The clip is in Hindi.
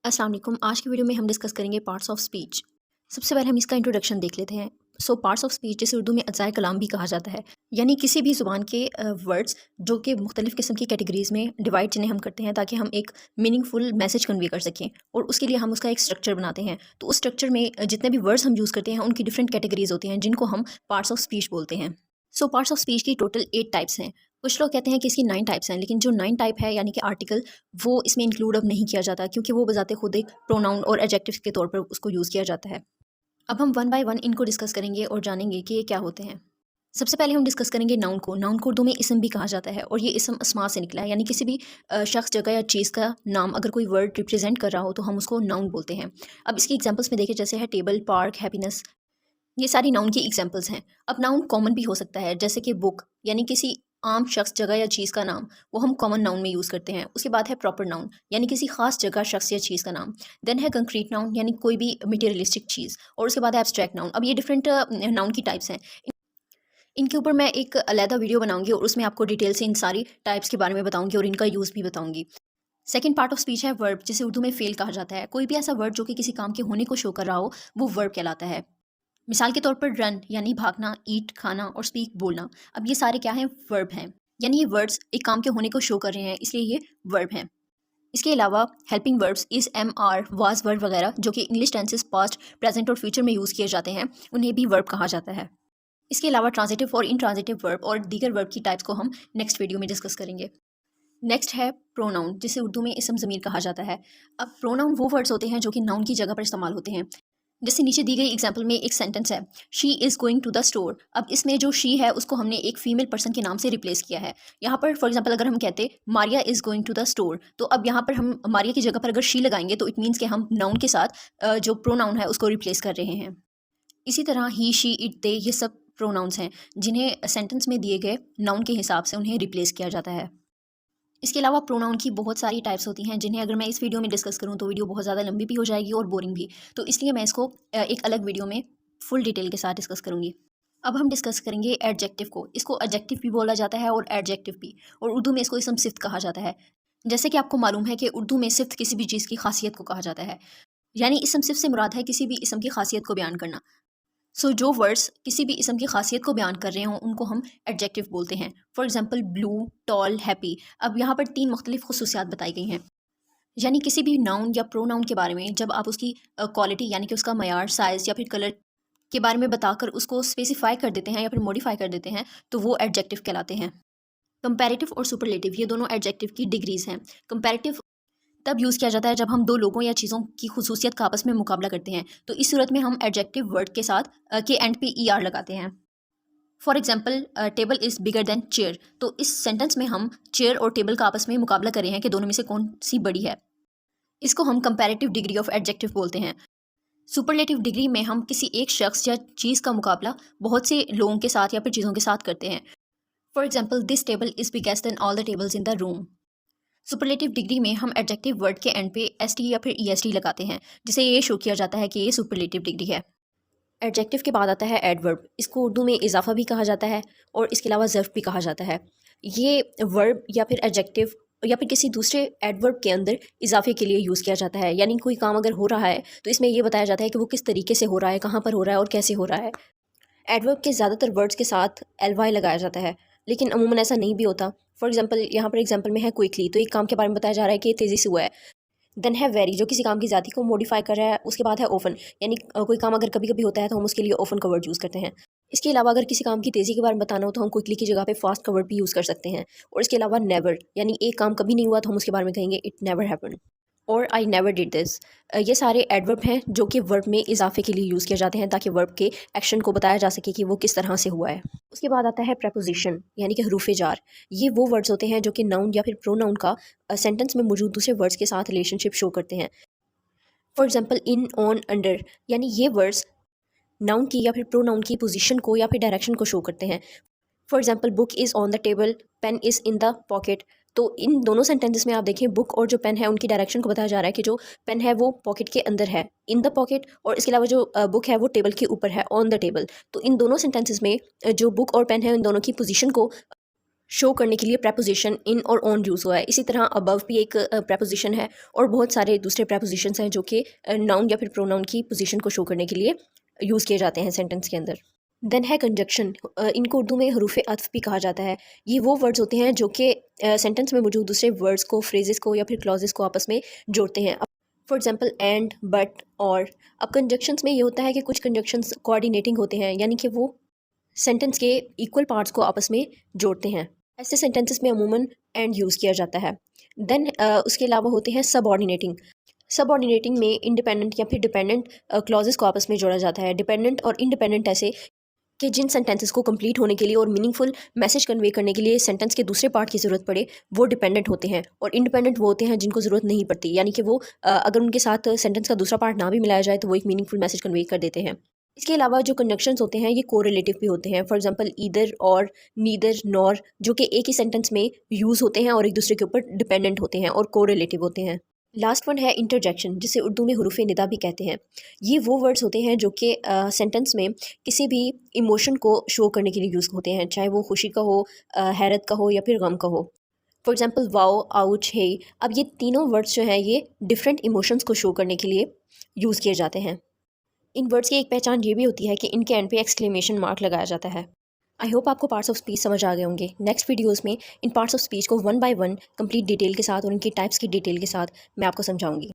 अस्सलाम वालेकुम। आज की वीडियो में हम डिस्कस करेंगे पार्ट्स ऑफ स्पीच। सबसे पहले हम इसका इंट्रोडक्शन देख लेते हैं। पार्ट्स ऑफ स्पीच जिसे उर्दू में अज़ाए कलाम भी कहा जाता है, यानी किसी भी ज़ुबान के वर्ड्स जो कि मुख्तलिफ़ किस्म की कैटेगरीज़ में डिवाइड जिन्हें हम करते हैं ताकि हम एक मीनिंगफुल मैसेज कन्वे कर सकें, और उसके लिए हम उसका एक स्ट्रक्चर बनाते हैं। तो उस स्ट्रक्चर में जितने भी वर्ड्स हम यूज़ करते हैं उनकी डिफरेंट कैटेगरीज़ होती हैं जिनको हम पार्ट्स ऑफ स्पीच बोलते हैं। पार्ट्स ऑफ स्पीच की टोटल 8 टाइप्स हैं। कुछ लोग कहते हैं कि इसकी 9 टाइप्स हैं, लेकिन जो 9 टाइप है यानी कि आर्टिकल, वो इसमें इंक्लूड अब नहीं किया जाता क्योंकि वो बजाते खुद एक प्रोनाउन और एडजेक्टिव के तौर पर उसको यूज़ किया जाता है। अब हम वन बाय वन इनको डिस्कस करेंगे और जानेंगे कि ये क्या होते हैं। सबसे पहले हम डिस्कस करेंगे नाउन को। नाउन को उर्दू में इसम भी कहा जाता है और ये इसम अस्मा से निकला है, यानी किसी भी शख्स, जगह या चीज़ का नाम अगर कोई वर्ड रिप्रेजेंट कर रहा हो तो हम उसको नाउन बोलते हैं। अब इसकी एग्जांपल्स में देखें, जैसे है टेबल, पार्क, हैप्पीनेस, ये सारी नाउन की एग्जांपल्स हैं। अब नाउन कॉमन भी हो सकता है, जैसे कि बुक, यानी किसी आम शख्स, जगह या चीज़ का नाम, वो हम कॉमन नाउन में यूज़ करते हैं। उसके बाद है प्रॉपर नाउन, यानी किसी खास जगह, शख्स या चीज़ का नाम। देन है कंक्रीट नाउन, यानी कोई भी मटेरियलिस्टिक चीज़, और उसके बाद है एब्स्ट्रैक्ट नाउन। अब ये डिफरेंट नाउन की टाइप्स हैं। इनके ऊपर मैं एक अलहदा वीडियो बनाऊंगी और उसमें आपको डिटेल से इन सारी टाइप्स के बारे में बताऊंगी और इनका यूज़ भी बताऊंगी। सेकंड पार्ट ऑफ स्पीच है वर्ब, जिसे उर्दू में फेल कहा जाता है। कोई भी ऐसा वर्ड जो कि किसी काम के होने को शो कर रहा हो, वो वर्ब कहलाता है। मिसाल के तौर पर रन यानी भागना, ईट खाना, और स्पीक बोलना। अब ये सारे क्या हैं? वर्ब हैं, यानी ये वर्ड्स एक काम के होने को शो कर रहे हैं, इसलिए ये वर्ब हैं। इसके अलावा हेल्पिंग वर्ब्स इस, एम, आर, वाज वर्ब वगैरह जो कि इंग्लिश टेंसेस पास्ट, प्रेजेंट और फ्यूचर में यूज़ किए जाते हैं, उन्हें भी वर्ब कहा जाता है। इसके अलावा ट्रांजिटिव और इनट्रांजिटिव वर्ब और दीगर वर्ब की टाइप्स को हम नेक्स्ट वीडियो में डिस्कस करेंगे। नेक्स्ट है प्रोनाउन, जिसे उर्दू में इसम ज़मीर कहा जाता है। अब प्रोनाउन वो वर्ड्स होते हैं जो कि नाउन की जगह पर इस्तेमाल होते हैं। जैसे नीचे दी गई एग्जाम्पल में एक सेंटेंस है, she is going to the store. अब इसमें जो शी है उसको हमने एक फीमेल पर्सन के नाम से रिप्लेस किया है। यहाँ पर फॉर एग्जाम्पल अगर हम कहते Maria is going to the store, तो अब यहाँ पर हम मारिया की जगह पर अगर शी लगाएंगे तो इट मीन्स कि हम नाउन के साथ जो प्रोनाउन है उसको रिप्लेस कर रहे हैं। इसी तरह ही, शी, इट, दे, ये सब प्रोनाउंस हैं जिन्हें सेंटेंस में दिए गए नाउन के हिसाब से उन्हें रिप्लेस किया जाता है। इसके अलावा प्रोनाउन की बहुत सारी टाइप्स होती हैं जिन्हें अगर मैं इस वीडियो में डिस्कस करूं तो वीडियो बहुत ज़्यादा लंबी भी हो जाएगी और बोरिंग भी, तो इसलिए मैं इसको एक अलग वीडियो में फुल डिटेल के साथ डिस्कस करूंगी। अब हम डिस्कस करेंगे एडजेक्टिव को। इसको एडजेक्टिव भी बोला जाता है और एडजेक्टिव भी, और उर्दू में इसको इसम सिफ्त कहा जाता है। जैसे कि आपको मालूम है कि उर्दू में सिफ्त किसी भी चीज़ की खासियत को कहा जाता है, यानी इसम सिफ्त से मुराद है किसी भी इसम की खासियत को बयान करना। जो वर्ड्स किसी भी इसम की खासियत को बयान कर रहे हों उनको हम एडजेक्टिव बोलते हैं। For example blue, tall, happy. अब यहाँ पर 3 मुख्तलिफ खुसूसियात बताई गई हैं, यानी किसी भी नाउन या प्रोनाउन के बारे में जब आप उसकी क्वालिटी यानी कि उसका मयार, साइज़ या फिर कलर के बारे में बताकर उसको स्पेसिफाई कर देते हैं या फिर मॉडिफाई कर देते हैं, तो वो एडजेक्टिव कहलाते हैं। कंपैरेटिव और सुपरलेटिव, ये दोनों एडजेक्टिव की डिग्रीज हैं। कंपैरेटिव तब यूज़ किया जाता है जब हम दो लोगों या चीज़ों की खुसूसियत का आपस में मुकाबला करते हैं, तो इस सूरत में हम एडजेक्टिव वर्ड के साथ के एंड पे ई आर लगाते हैं। For example, table is bigger than chair, तो इस सेंटेंस में हम चेयर और टेबल का आपस में मुकाबला कर रहे हैं कि दोनों में से कौन सी बड़ी है। इसको हम कंपैरेटिव डिग्री ऑफ एडजेक्टिव बोलते हैं। सुपरलेटिव डिग्री में हम किसी एक शख्स या चीज़ का मुकाबला बहुत से लोगों के साथ या फिर चीज़ों के साथ करते हैं। For example, this table is biggest than all the tables in the room. Superlative degree में हम एडजेक्टिव वर्ड के एंड पे एस टी या फिर ई एस टी लगाते हैं, जिसे ये शो किया जाता है कि ये सुपरलेटिव डिग्री है। एडजेक्टिव के बाद आता है एडवर्ब। इसको उर्दू में इजाफा भी कहा जाता है और इसके अलावा ज़र्फ भी कहा जाता है। ये वर्ब या फिर एडजेक्टिव या फिर किसी दूसरे एडवर्ब के अंदर इजाफे के लिए यूज़ किया जाता है, यानी कोई काम अगर हो रहा है तो इसमें यह बताया जाता है कि वो किस तरीके से हो रहा है, कहाँ पर हो रहा है और कैसे हो रहा है। एडवर्ब के ज़्यादातर वर्ड्स के साथ एल वाई लगाया जाता है, लेकिन अमूमन ऐसा नहीं भी होता। फॉर एग्जाम्पल, यहाँ पर एग्जाम्पल में है क्विकली, तो एक काम के बारे में बताया जा रहा है कि तेज़ी से हुआ है। देन है वेरी, जो किसी काम की ज़ाती को मॉडिफाई कर रहा है। उसके बाद है ओफन, यानी कोई काम अगर कभी कभी होता है तो हम उसके लिए ओफन का वर्ड यूज़ करते हैं। इसके अलावा अगर किसी काम की तेज़ी के बारे में बताना हो तो हम क्विकली की जगह पे फास्ट का वर्ड भी यूज़ कर सकते हैं। और इसके अलावा नेवर, यानी एक काम कभी नहीं हुआ तो हम उसके बारे में कहेंगे इट नेवर हैपेंड, और आई नेवर डिड दिस। ये सारे एडवर्ब हैं जो कि वर्ब में इजाफे के लिए यूज़ किए जाते हैं ताकि वर्ब के एक्शन को बताया जा सके कि वो किस तरह से हुआ है। उसके बाद आता है प्रेपोजिशन, यानी कि हरूफ जार। ये वो वर्ड्स होते हैं जो कि नाउन या फिर प्रोनाउन का सेंटेंस में मौजूद दूसरे वर्ड्स के साथ रिलेशनशिप शो करते हैं। For example, in, on, under, यानी ये वर्ड्स नाउन की या फिर प्रोनाउन की पोजीशन को या फिर डायरेक्शन को शो करते हैं। For example, book is on the table, pen is in the pocket. तो इन दोनों सेंटेंसेस में आप देखें, बुक और जो पेन है उनकी डायरेक्शन को बताया जा रहा है कि जो पेन है वो पॉकेट के अंदर है, इन द पॉकेट, और इसके अलावा जो बुक है वो टेबल के ऊपर है, ऑन द टेबल। तो इन दोनों सेंटेंसेस में जो बुक और पेन है उन दोनों की पोजीशन को शो करने के लिए प्रेपोजिशन इन और ऑन यूज़ हुआ है। इसी तरह अबव भी एक प्रेपोजिशन है और बहुत सारे दूसरे प्रेपोजिशंस हैं जो कि नाउन या फिर प्रोनाउन की पोजीशन को शो करने के लिए यूज़ किए जाते हैं सेंटेंस के अंदर। देन है कंजक्शन। इनको उर्दू में हरूफ अत्फ भी कहा जाता है। ये वो वर्ड्स होते हैं जो कि सेंटेंस में मौजूद दूसरे वर्ड्स को, फ्रेजेस को या फिर क्लॉजेस को आपस में जोड़ते हैं। फॉर एग्जांपल एंड, बट, और। अब कंजक्शंस में ये होता है कि कुछ कंजक्शंस कोऑर्डिनेटिंग होते हैं, यानी कि वो सेंटेंस के इक्वल पार्ट्स को आपस में जोड़ते हैं। ऐसे सेंटेंसेस में अमूमन एंड यूज़ किया जाता है। देन उसके अलावा होते हैं सबऑर्डिनेटिंग। सबऑर्डिनेटिंग में इंडिपेंडेंट या फिर डिपेंडेंट क्लॉजेस को आपस में जोड़ा जाता है। डिपेंडेंट और इंडिपेंडेंट ऐसे कि जिन सेंटेंसेस को कंप्लीट होने के लिए और मीनिंगफुल मैसेज कन्वे करने के लिए सेंटेंस के दूसरे पार्ट की ज़रूरत पड़े, वो डिपेंडेंट होते हैं। और इंडिपेंडेंट वो होते हैं जिनको ज़रूरत नहीं पड़ती, यानी कि वो अगर उनके साथ सेंटेंस का दूसरा पार्ट ना भी मिलाया जाए तो वो एक मीनिंगफुल मैसेज कन्वे कर देते हैं। इसके अलावा जो कंजक्शंस होते हैं ये कोरिलेटिव भी होते हैं। फॉर एग्जांपल ईदर और, नीदर, नॉर, जो कि एक ही सेंटेंस में यूज़ होते हैं और एक दूसरे के ऊपर डिपेंडेंट होते हैं और कोरिलेटिव होते हैं। लास्ट वन है इंटरजेक्शन, जिसे उर्दू में हुरूफ निदा भी कहते हैं। ये वो वर्ड्स होते हैं जो कि सेंटेंस में किसी भी इमोशन को शो करने के लिए यूज़ होते हैं, चाहे वो खुशी का हो, हैरत का हो या फिर गम का हो। फॉर एग्जांपल वाओ, आउच, हे। अब ये तीनों वर्ड्स जो हैं ये डिफरेंट इमोशंस को शो करने के लिए यूज़ किए जाते हैं। इन वर्ड्स की एक पहचान ये भी होती है कि इनके एंड पे एक्सक्लेमेशन मार्क लगाया जाता है। आई होप आपको पार्ट्स ऑफ स्पीच समझ आ गए होंगे। नेक्स्ट वीडियोस में इन पार्ट्स ऑफ स्पीच को one by one complete detail के साथ और इनकी टाइप्स की डिटेल के साथ मैं आपको समझाऊंगी।